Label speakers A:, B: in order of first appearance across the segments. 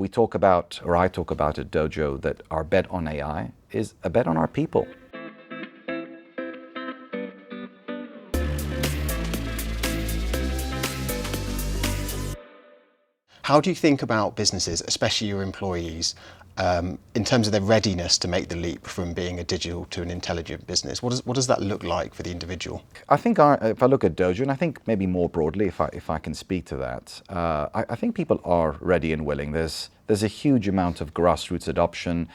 A: We talk about, or I talk about at Dojo, that our bet on AI is a bet on our people.
B: How do you think about businesses, especially your employees, in terms of their readiness to make the leap from being a digital to an intelligent business? What does that look like for the individual?
A: I think if I look at Dojo, and I think maybe more broadly, if I can speak to that, I think people are ready and willing. There's a huge amount of grassroots adoption,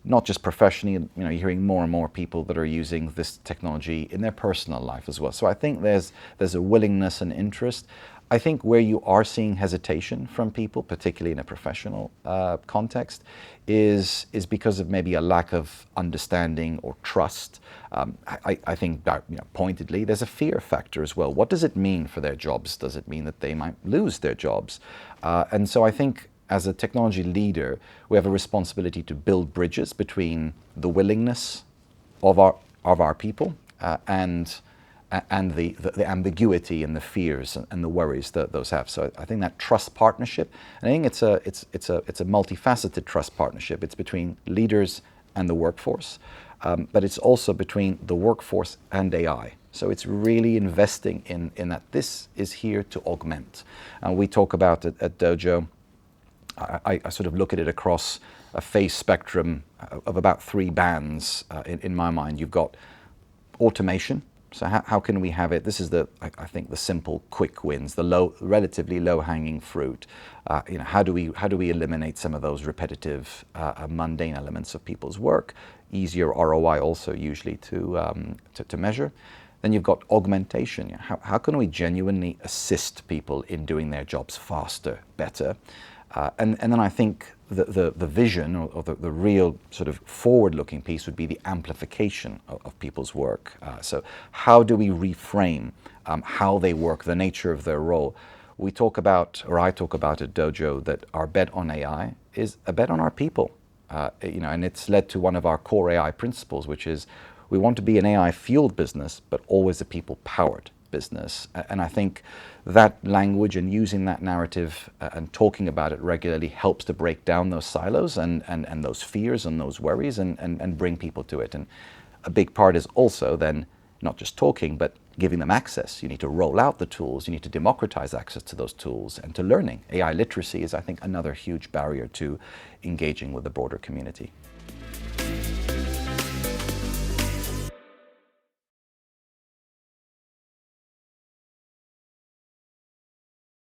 A: not just professionally. You're hearing more and more people that are using this technology in their personal life as well. So I think there's a willingness and interest. I think where you are seeing hesitation from people, particularly in a professional context, is because of maybe a lack of understanding or trust. I think pointedly, there's a fear factor as well. What does it mean for their jobs? Does it mean that they might lose their jobs? And so I think as a technology leader, we have a responsibility to build bridges between the willingness of our people and the ambiguity and the fears and the worries that those have. So I think that trust partnership, and I think it's a multifaceted trust partnership. It's between leaders and the workforce, but it's also between the workforce and AI. So it's really investing in that this is here to augment. And we talk about it at Dojo. I sort of look at it across a phase spectrum of about 3 bands in my mind. You've got automation. So how can we have it? This is I think the simple, quick wins, the relatively low-hanging fruit. How do we eliminate some of those repetitive, mundane elements of people's work? Easier ROI also usually to measure. Then you've got augmentation. How can we genuinely assist people in doing their jobs faster, better? And then I think the vision or the real sort of forward-looking piece would be the amplification of people's work. So how do we reframe how they work, the nature of their role? We talk about, or I talk about at Dojo, that our bet on AI is a bet on our people. And it's led to one of our core AI principles, which is we want to be an AI-fueled business, but always a people-powered business. And I think that language and using that narrative and talking about it regularly helps to break down those silos and those fears and those worries and bring people to it. And a big part is also then not just talking, but giving them access. You need to roll out the tools. You need to democratize access to those tools and to learning. AI literacy is, I think, another huge barrier to engaging with the broader community.